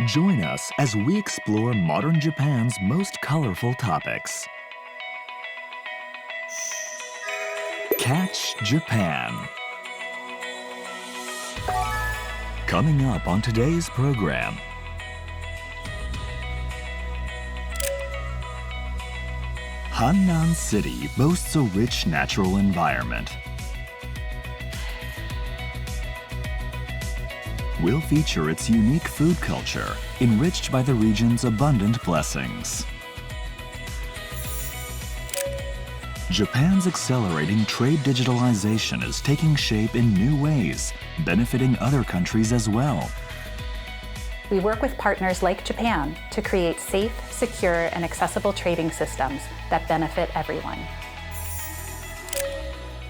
Join us as we explore modern Japan's most colorful topics. Catch Japan. Coming up on today's program. Hannan City boasts a rich natural environment. We'll feature its unique food culture, enriched by the region's abundant blessings. Japan's accelerating trade digitalization is taking shape in new ways, benefiting other countries as well. We work with partners like Japan to create safe, secure, and accessible trading systems that benefit everyone.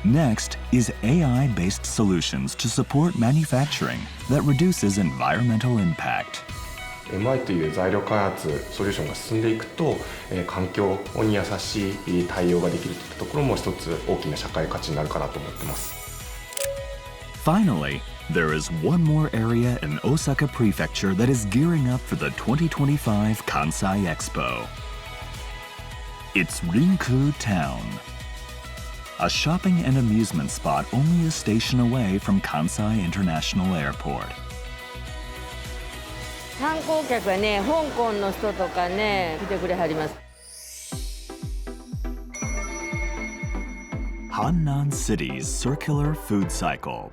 Next is AI-based solutions to support manufacturing that reduces environmental impact. MI という材料開発ソリューションが進んでいくと、環境に優しい対応ができるといったところも一つ大きな社会価値になるかなと思っています。Finally, there is one more area in Osaka Prefecture that is gearing up for the 2025 Kansai Expo. It's Rinku Town, a shopping and amusement spot only a station away from Kansai International Airport. 観光客はね、香港の人とかね、来てくれはります。Hannan City's circular food cycle.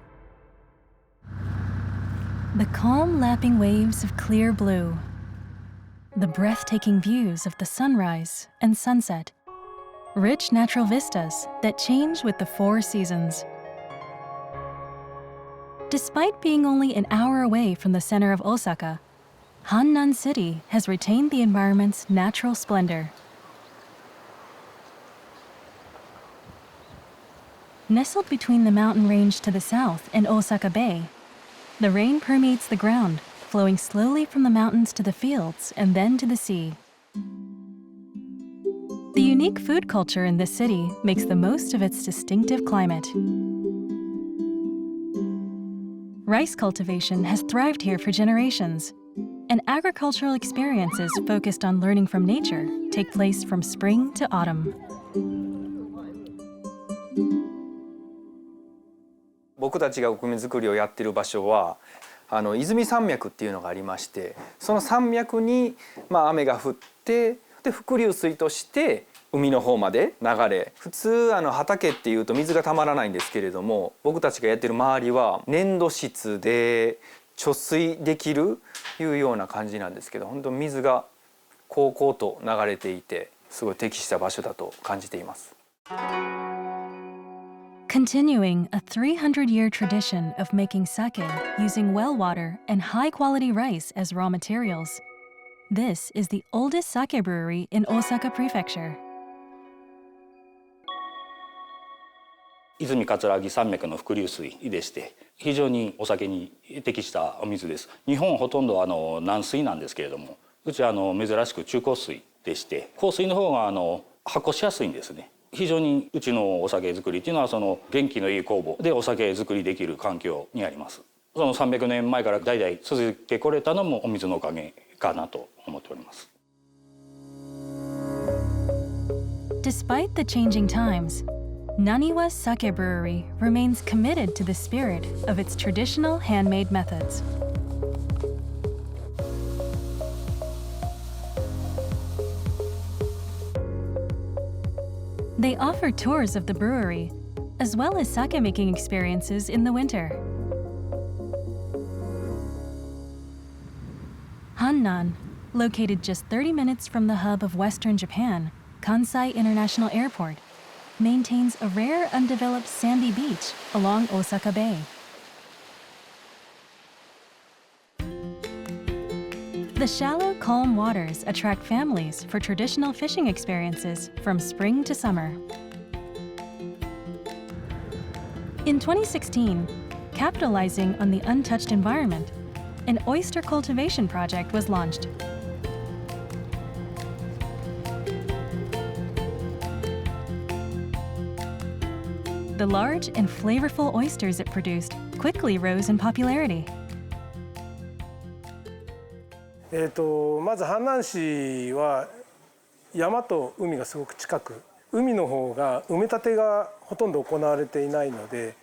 The calm lapping waves of clear blue. The breathtaking views of the sunrise and sunset. Rich natural vistas that change with the four seasons. Despite being only an hour away from the center of Osaka, Hannan City has retained the environment's natural splendor. Nestled between the mountain range to the south and Osaka Bay, the rain permeates the ground, flowing slowly from the mountains to the fields and then to the sea. The unique food culture in this city makes the most of its distinctive climate. Rice cultivation has thrived here for generations, and agricultural experiences focused on learning from nature take place from spring to autumn. 僕たちがお米作りをやっている場所は泉山脈っていうのがありまして、その山脈に雨が降ってで伏流水として海の方まで流れ、普通畑っていうと水がたまらないんですけれども、僕たちがやってる周りは粘土質で貯水できるいうような感じなんですけど、本当水がこうこうと流れていて、すごい適した場所だと感じています。Continuing a 300-year tradition of making sake using well water and high-quality rice as raw materials, this is the oldest sake brewery in Osaka Prefecture. 泉葛城山脈の伏流水でして非常にお酒に適したお水です。日本ほとんど軟水なんですけれども、うちは珍しく中硬水でして硬水の方が発酵しやすいんですね。非常にうちのお酒作りっていうのは元気のいい酵母でお酒作りできる環境にあります。その300年前から代々続けこれたのもお水のおかげかなと思っております。Despite the changing times, Naniwa Sake Brewery remains committed to the spirit of its traditional handmade methods. They offer tours of the brewery, as well as sake-making experiences in the winter. Hannan, located just 30 minutes from the hub of Western Japan, Kansai International Airport, maintains a rare undeveloped sandy beach along Osaka Bay. The shallow, calm waters attract families for traditional fishing experiences from spring to summer. In 2016, capitalizing on the untouched environment, an oyster cultivation project was launched. The large and flavorful oysters it produced quickly rose in popularity. まず阪南市は山と海がすごく近く、海の方が埋め立てがほとんど行われていないので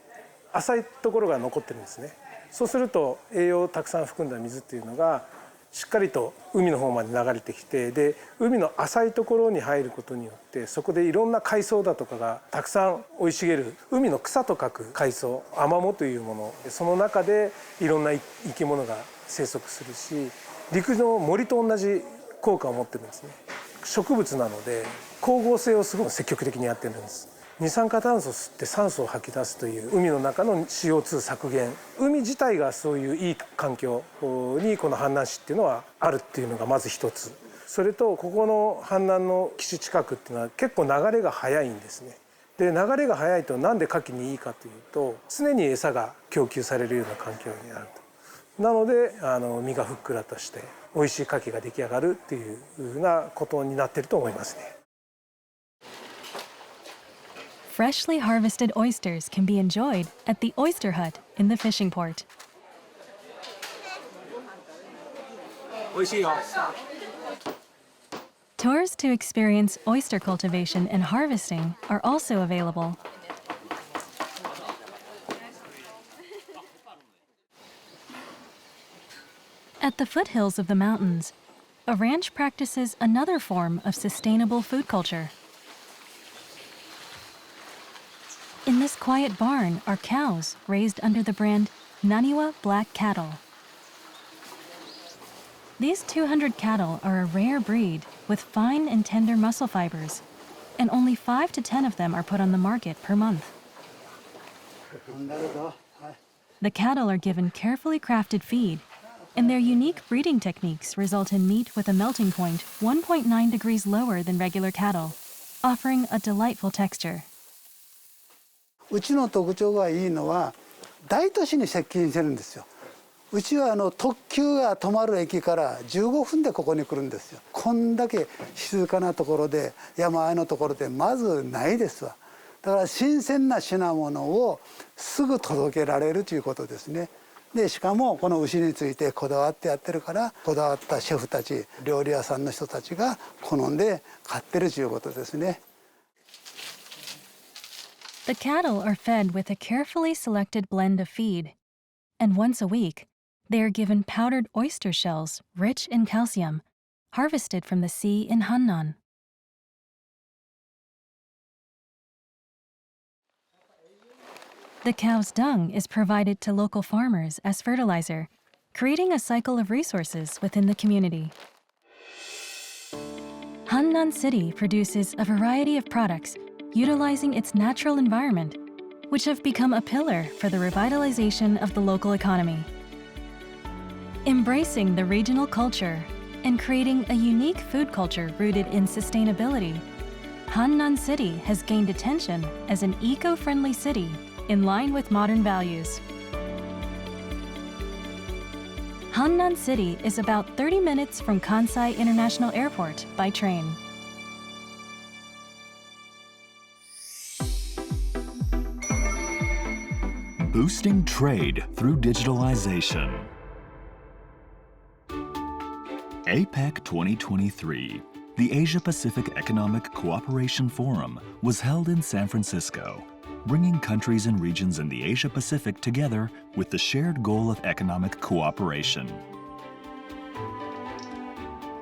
浅いところが残ってるんですね。そうすると栄養をたくさん含んだ水っていうのがしっかりと海の方まで流れてきて、で海の浅いところに入ることによってそこでいろんな海藻だとかがたくさん生い茂る、海の草と書く海藻、アマモというもの、その中でいろんな生き物が生息するし、陸の森と同じ効果を持ってるんですね。植物なので光合成をすごく積極的にやってるんです。二酸化炭素を吸って酸素を吐き出すという海の中の CO2 削減、海自体がそういういい環境にこの阪南市っていうのはあるっていうのがまず一つ。それとここの阪南の岸近くっていうのは結構流れが速いんですね。で流れが速いとなんで牡蠣にいいかというと常に餌が供給されるような環境にあると。なので身がふっくらとして美味しい牡蠣が出来上がるっていうふうなことになっていると思いますね。Freshly harvested oysters can be enjoyed at the Oyster Hut in the fishing port. Tours to experience oyster cultivation and harvesting are also available. At the foothills of the mountains, a ranch practices another form of sustainable food culture. In this quiet barn are cows raised under the brand Naniwa Black Cattle. These 200 cattle are a rare breed with fine and tender muscle fibers, and only 5 to 10 of them are put on the market per month. The cattle are given carefully crafted feed, and their unique breeding techniques result in meat with a melting point 1.9 degrees lower than regular cattle, offering a delightful texture. うちの特徴がいいのは大都市に接近してるんですよ。うちは特急が止まる駅から15分でここに来るんですよ。こんだけ静かなところで山あいのところでまずないですわ。だから新鮮な品物をすぐ届けられるということですね。でしかもこの牛についてこだわってやってるからこだわったシェフたち料理屋さんの人たちが好んで買ってるということですね。The cattle are fed with a carefully selected blend of feed, and once a week, they are given powdered oyster shells rich in calcium, harvested from the sea in Hannan. The cow's dung is provided to local farmers as fertilizer, creating a cycle of resources within the community. Hannan City produces a variety of products utilizing its natural environment, which have become a pillar for the revitalization of the local economy. Embracing the regional culture and creating a unique food culture rooted in sustainability, Hannan City has gained attention as an eco-friendly city in line with modern values. Hannan City is about 30 minutes from Kansai International Airport by train. Boosting trade through digitalization. APEC 2023, the Asia-Pacific Economic Cooperation Forum, was held in San Francisco, bringing countries and regions in the Asia-Pacific together with the shared goal of economic cooperation.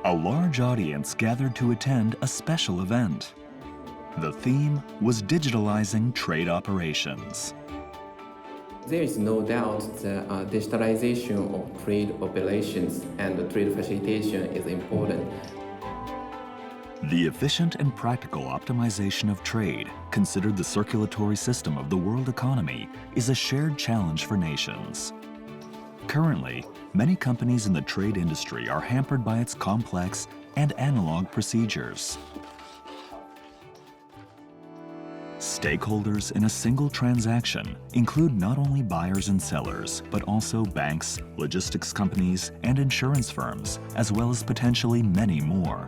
A large audience gathered to attend a special event. The theme was digitalizing trade operations. There is no doubt that digitalization of trade operations and trade facilitation is important. The efficient and practical optimization of trade, considered the circulatory system of the world economy, is a shared challenge for nations. Currently, many companies in the trade industry are hampered by its complex and analog procedures. Stakeholders in a single transaction include not only buyers and sellers, but also banks, logistics companies, and insurance firms, as well as potentially many more.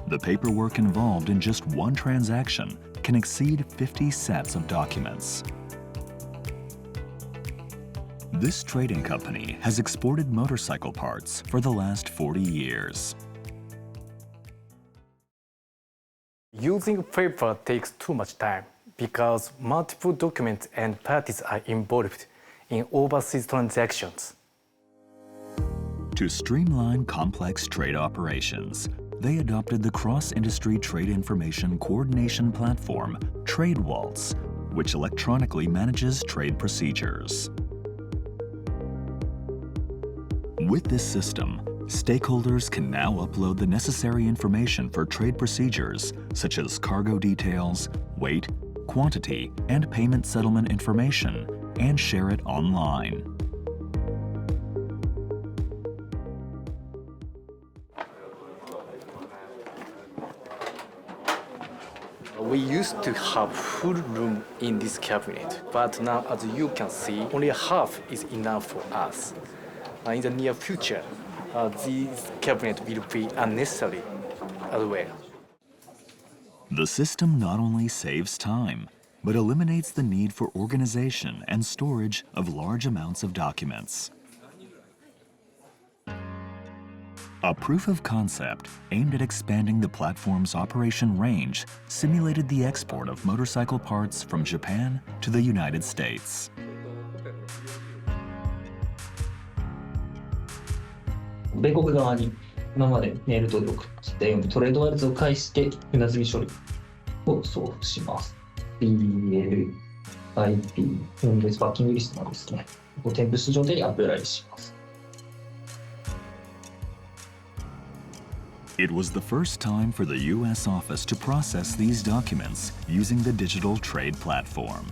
The paperwork involved in just one transaction can exceed 50 sets of documents. This trading company has exported motorcycle parts for the last 40 years. Using paper takes too much time because multiple documents and parties are involved in overseas transactions. To streamline complex trade operations, they adopted the cross-industry trade information coordination platform, TradeWaltz, which electronically manages trade procedures. With this system, stakeholders can now upload the necessary information for trade procedures, such as cargo details, weight, quantity, and payment settlement information, and share it online. We used to have full room in this cabinet, but now, as you can see, only half is enough for us. In the near future, this cabinet will be unnecessary as well. The system not only saves time, but eliminates the need for organization and storage of large amounts of documents. A proof of concept aimed at expanding the platform's operation range simulated the export of motorcycle parts from Japan to the United States. 米国側に今までメール登録したようにトレードワールズを介して船積み処理を送付します。BL、IP、インボイスバッキングリストなんですね。添付した状態にアップライします。It was the first time for the U.S. office to process these documents using the digital trade platform.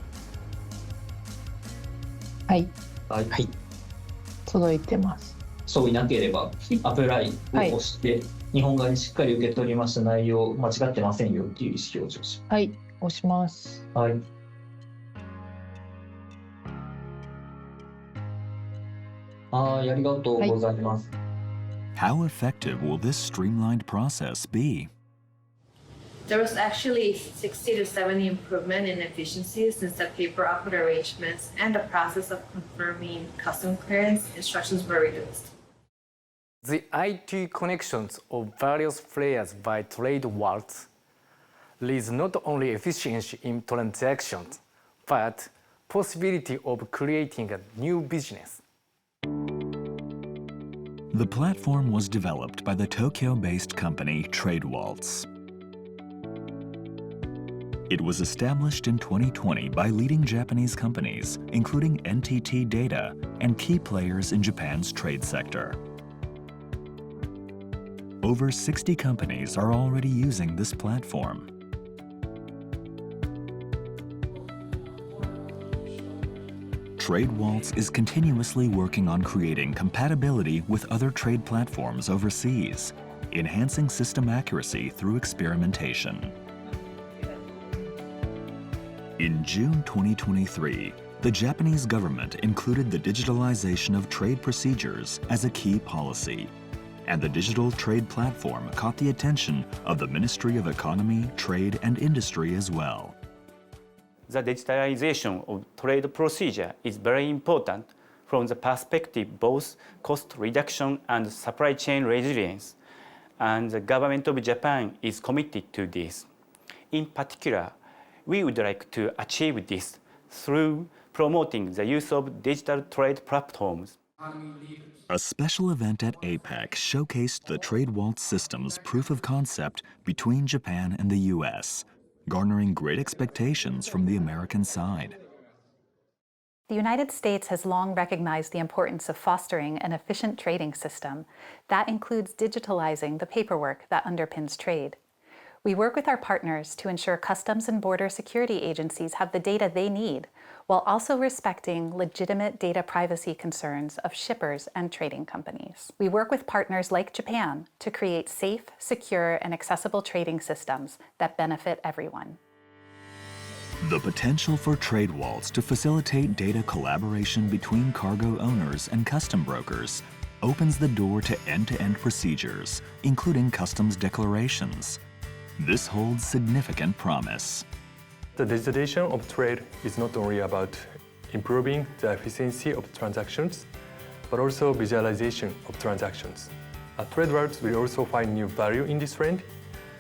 はい。はい。届いてます。そういなければアプライを押して、日本側にしっかり受け取りました内容間違ってませんよっていう意思表示をします。はい、押します。はい。ありがとうございます。How effective will this streamlined process be? There was actually 60 to 70 improvement in efficiency since the paper output arrangements and the process of confirming custom clearance instructions were reduced. The IT connections of various players by TradeWaltz leads not only efficiency in transactions, but possibility of creating a new business. The platform was developed by the Tokyo-based company TradeWaltz. It was established in 2020 by leading Japanese companies, including NTT Data and key players in Japan's trade sector. Over 60 companies are already using this platform. TradeWaltz is continuously working on creating compatibility with other trade platforms overseas, enhancing system accuracy through experimentation. In June 2023, the Japanese government included the digitalization of trade procedures as a key policy, and the digital trade platform caught the attention of the Ministry of Economy, Trade and Industry as well. The digitalization of trade procedure is very important from the perspective both cost reduction and supply chain resilience, and the government of Japan is committed to this. In particular, we would like to achieve this through promoting the use of digital trade platforms. A special event at APEC showcased the TradeWaltz system's proof of concept between Japan and the U.S., garnering great expectations from the American side. The United States has long recognized the importance of fostering an efficient trading system. That includes digitalizing the paperwork that underpins trade. We work with our partners to ensure customs and border security agencies have the data they need, while also respecting legitimate data privacy concerns of shippers and trading companies. We work with partners like Japan to create safe, secure, and accessible trading systems that benefit everyone. The potential for TradeWaltz to facilitate data collaboration between cargo owners and custom brokers opens the door to end-to-end procedures, including customs declarations. This holds significant promise. The digitization of trade is not only about improving the efficiency of transactions, but also visualization of transactions. Tradeworks will also find new value in this trend,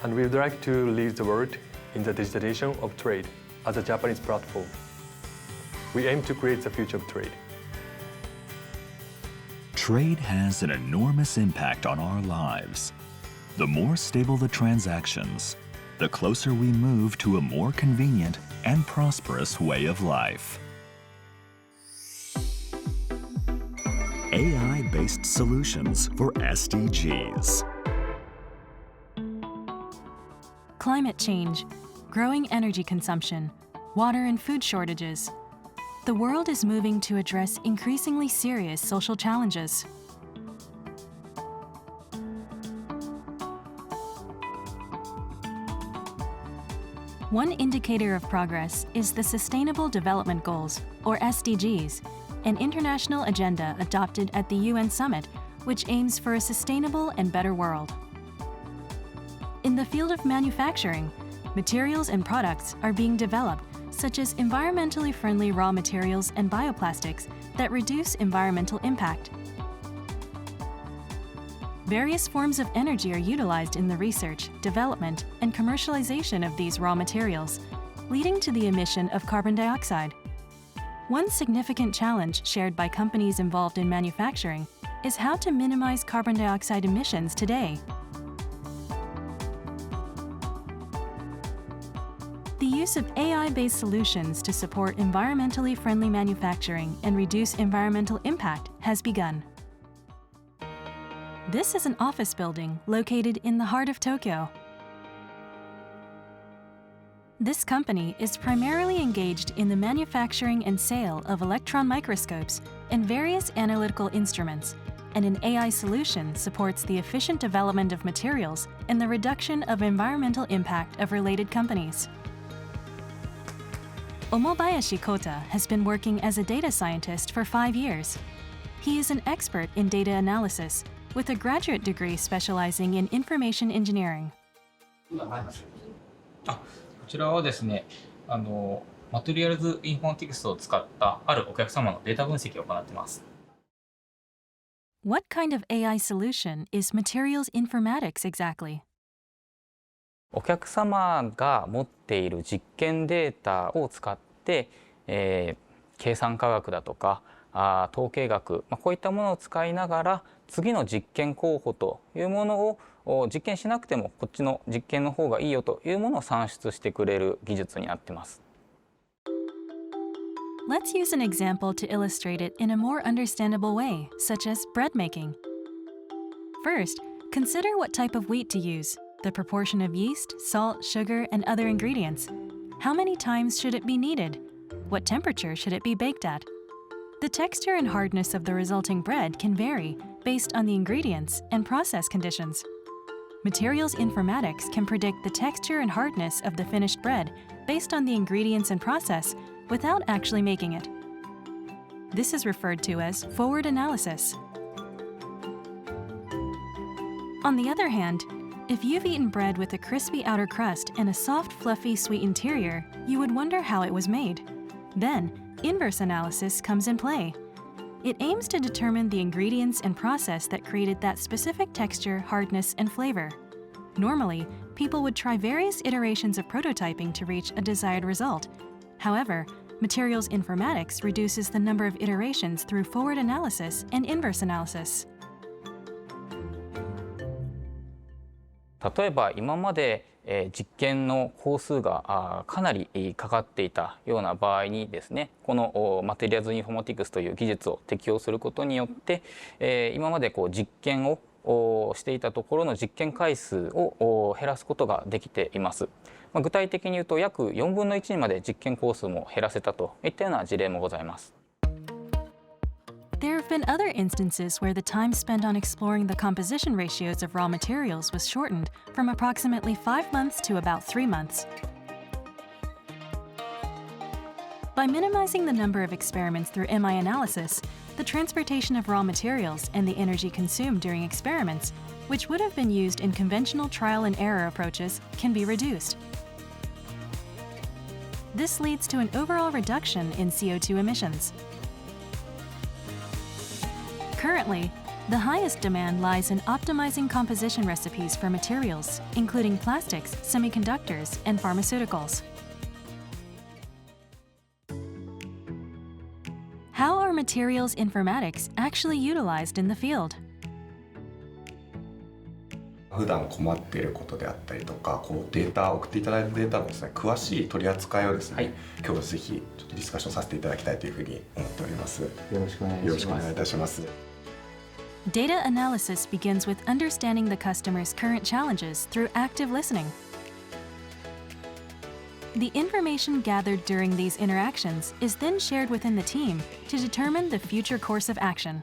and we would like to lead the world in the digitization of trade as a Japanese platform. We aim to create the future of trade. Trade has an enormous impact on our lives. The more stable the transactions, the closer we move to a more convenient and prosperous way of life. AI-based solutions for SDGs. Climate change, growing energy consumption, water and food shortages. The world is moving to address increasingly serious social challenges. One indicator of progress is the Sustainable Development Goals, or SDGs, an international agenda adopted at the UN Summit, which aims for a sustainable and better world. In the field of manufacturing, materials and products are being developed, such as environmentally friendly raw materials and bioplastics that reduce environmental impact. Various forms of energy are utilized in the research, development, and commercialization of these raw materials, leading to the emission of carbon dioxide. One significant challenge shared by companies involved in manufacturing is how to minimize carbon dioxide emissions today. The use of AI-based solutions to support environmentally friendly manufacturing and reduce environmental impact has begun. This is an office building located in the heart of Tokyo. This company is primarily engaged in the manufacturing and sale of electron microscopes and various analytical instruments, and an AI solution supports the efficient development of materials and the reduction of environmental impact of related companies. Omobayashi Kota has been working as a data scientist for 5 years. He is an expert in data analysis with a graduate degree specializing in information engineering. こちらはですね、マテリアルズインフォーマティクスを使ったあるお客様のデータ分析を行っています。What kind of AI solution is materials informatics exactly? お客様が持っている実験データを使って、計算科学だとか統計学、こういったものを使いながら次の実験候補というものを実験しなくてもこっちの実験の方がいいよというものを算出してくれる技術になっています。Let's use an example to illustrate it in a more understandable way, such as bread making. First, consider what type of wheat to use, the proportion of yeast, salt, sugar, and other ingredients. How many times should it be kneaded? What temperature should it be baked at? The texture and hardness of the resulting bread can vary based on the ingredients and process conditions. Materials informatics can predict the texture and hardness of the finished bread based on the ingredients and process without actually making it. This is referred to as forward analysis. On the other hand, if you've eaten bread with a crispy outer crust and a soft, fluffy, sweet interior, you would wonder how it was made. Then, inverse analysis comes in play. It aims to determine the ingredients and process that created that specific texture, hardness, and flavor. Normally, people would try various iterations of prototyping to reach a desired result. However, materials informatics reduces the number of iterations through forward analysis and inverse analysis. 例えば今まで実験の工数がかなりかかっていたような場合にですね、このマテリアルズインフォーマティクスという技術を適用することによって今まで実験をしていたところの実験回数を減らすことができています。具体的に言うと約4分の1にまで実験工数も減らせたといったような事例もございます。There have been other instances where the time spent on exploring the composition ratios of raw materials was shortened from approximately 5 months to about 3 months. By minimizing the number of experiments through MI analysis, the transportation of raw materials and the energy consumed during experiments, which would have been used in conventional trial and error approaches, can be reduced. This leads to an overall reduction in CO2 emissions. Currently, the highest demand lies in optimizing composition recipes for materials, including plastics, semiconductors, and pharmaceuticals. How are materials informatics actually utilized in the field? 普段困っていることであったりとか、データ送っていただいたデータのですね、詳しい取り扱いをですね、今日ぜひちょっとディスカッションさせていただきたいというふうに思っております。よろしくお願いします。よろしくお願いいたします。Data analysis begins with understanding the customer's current challenges through active listening. The information gathered during these interactions is then shared within the team to determine the future course of action.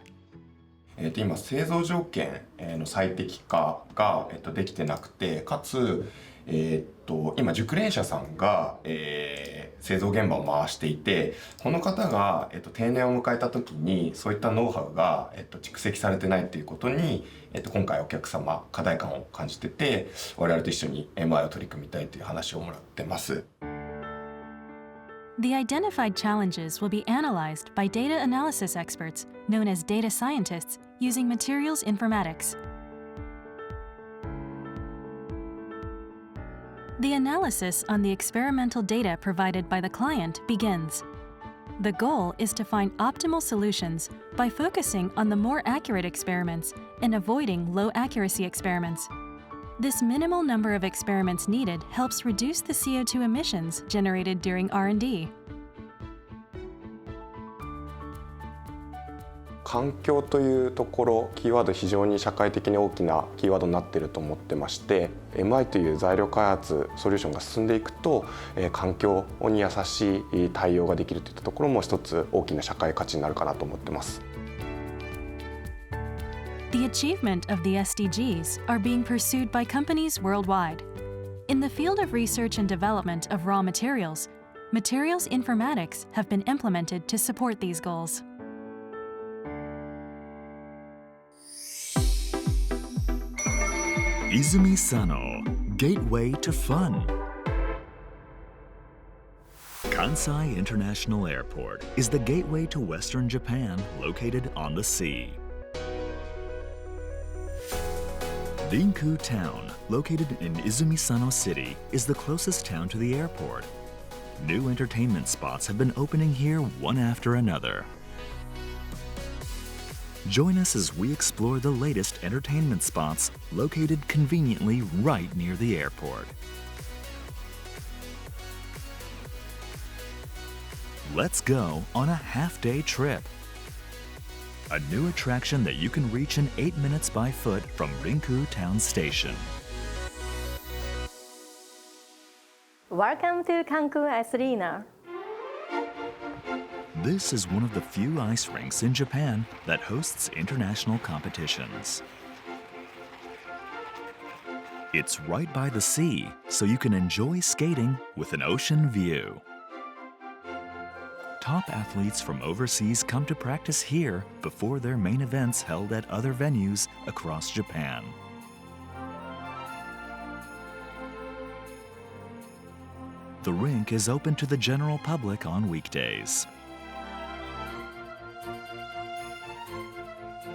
今製造条件の最適化ができてなくて、かつ今熟練者さんが製造現場を回していて、この方が定年を迎えた時にそういったノウハウが蓄積されてないということに今回お客様課題感を感じてて、我々と一緒に MI を取り組みたいという話をもらってます。The identified challenges will be analyzed by data analysis experts known as data scientists using materials informatics. The analysis on the experimental data provided by the client begins. The goal is to find optimal solutions by focusing on the more accurate experiments and avoiding low accuracy experiments. This minimal number of experiments needed helps reduce the CO2 emissions generated during R&D. 環境というところ、キーワード非常に社会的に大きなキーワードになっていると思ってまして、MI という材料開発ソリューションが進んでいくと、環境に優しい対応ができるといったところも一つ大きな社会価値になるかなと思ってます。The achievement of the SDGs are being pursued by companies worldwide. In the field of research and development of raw materials, materials informatics have been implemented to support these goals. Izumi Sano, Gateway to Fun. Kansai International Airport is the gateway to Western Japan located on the sea. Rinku Town, located in Izumi-Sano City, is the closest town to the airport. New entertainment spots have been opening here one after another. Join us as we explore the latest entertainment spots located conveniently right near the airport. Let's go on a half-day trip. A new attraction that you can reach in 8 minutes by foot from Rinku Town Station. Welcome to Cancun Ice Arena. This is one of the few ice rinks in Japan that hosts international competitions. It's right by the sea, so you can enjoy skating with an ocean view. Top athletes from overseas come to practice here before their main events held at other venues across Japan. The rink is open to the general public on weekdays.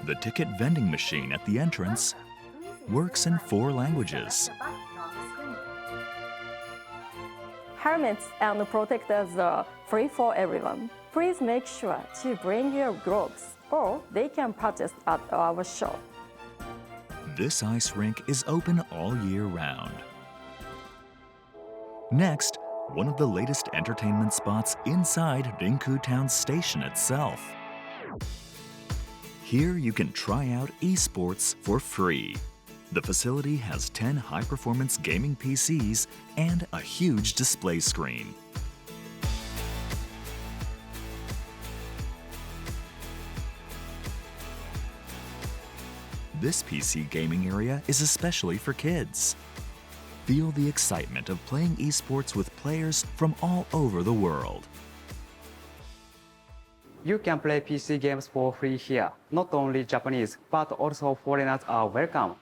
The ticket vending machine at the entrance works in 4 languages. Helmets and protectors are free for everyone. Please make sure to bring your gloves or they can purchase at our shop. This ice rink is open all year round. Next, one of the latest entertainment spots inside Rinku Town Station itself. Here you can try out esports for free. The facility has 10 high-performance gaming PCs and a huge display screen. This PC gaming area is especially for kids. Feel the excitement of playing esports with players from all over the world. You can play PC games for free here. Not only Japanese, but also foreigners are welcome.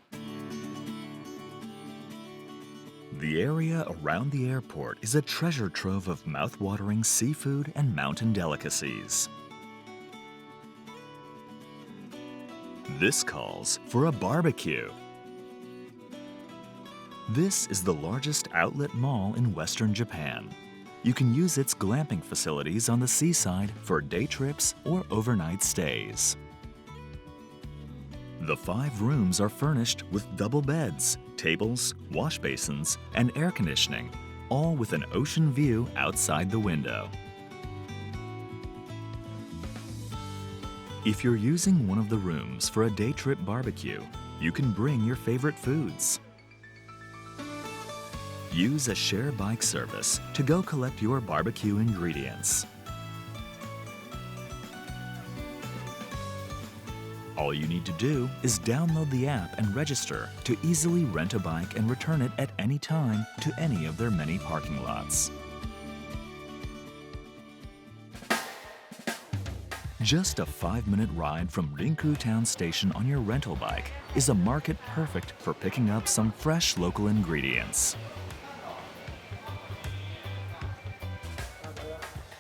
The area around the airport is a treasure trove of mouth-watering seafood and mountain delicacies. This calls for a barbecue. This is the largest outlet mall in Western Japan. You can use its glamping facilities on the seaside for day trips or overnight stays. The 5 rooms are furnished with double beds, tables, wash basins, and air conditioning, all with an ocean view outside the window. If you're using one of the rooms for a day trip barbecue, you can bring your favorite foods. Use a share bike service to go collect your barbecue ingredients. All you need to do is download the app and register to easily rent a bike and return it at any time to any of their many parking lots. Just a 5-minute ride from Rinku Town Station on your rental bike is a market perfect for picking up some fresh local ingredients.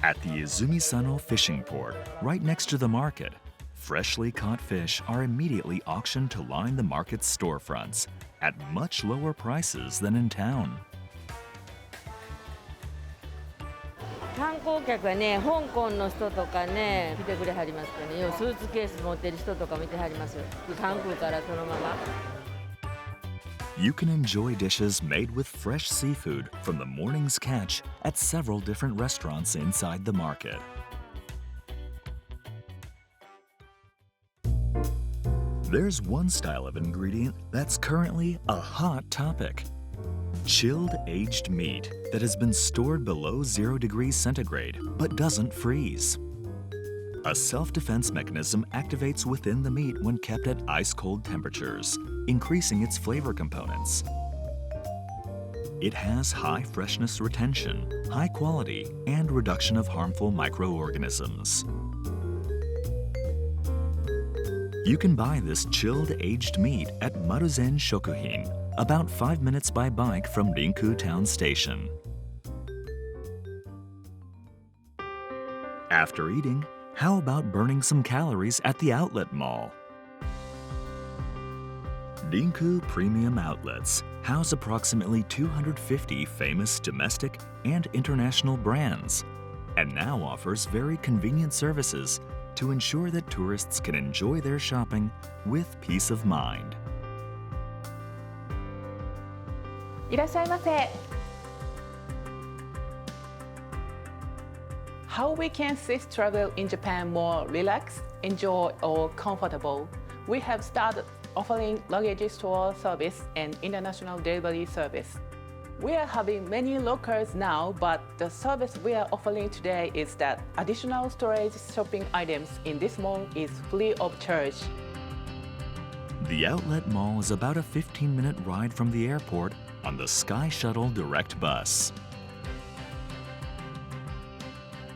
At the Izumi-Sano fishing port, right next to the market, freshly caught fish are immediately auctioned to line the market's storefronts at much lower prices than in town. 観光客はね、香港の人とかね、来てくれはりますからね、要はスーツケース持ってる人とか見てはります。韓国からそのまま。You can enjoy dishes made with fresh seafood from the morning's catch at several different restaurants inside the market. There's one style of ingredient that's currently a hot topic. Chilled aged meat that has been stored below 0 degrees centigrade but doesn't freeze. A self-defense mechanism activates within the meat when kept at ice-cold temperatures, increasing its flavor components. It has high freshness retention, high quality, and reduction of harmful microorganisms. You can buy this chilled aged meat at Maruzen Shokuhin, about 5 minutes by bike from Rinku Town Station. After eating, how about burning some calories at the outlet mall? Rinku Premium Outlets house approximately 250 famous domestic and international brands, and now offers very convenient services to ensure that tourists can enjoy their shopping with peace of mind. いらっしゃいませ。How we can Swiss travel in Japan more relaxed, enjoy, or comfortable? We have started offering luggage store service and international delivery service. We are having many lockers now, but the service we are offering today is that additional storage shopping items in this mall is free of charge. The outlet mall is about a 15-minute ride from the airport on the Sky Shuttle Direct Bus.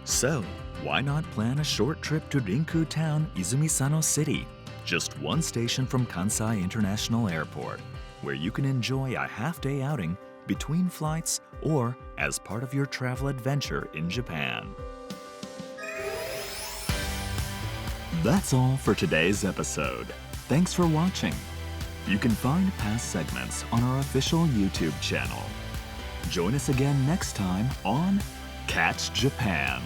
So, why not plan a short trip to Rinku Town, Izumi-Sano City, just one station from Kansai International Airport, where you can enjoy a half-day outing between flights or as part of your travel adventure in Japan. That's all for today's episode. Thanks for watching. You can find past segments on our official YouTube channel. Join us again next time on Catch Japan.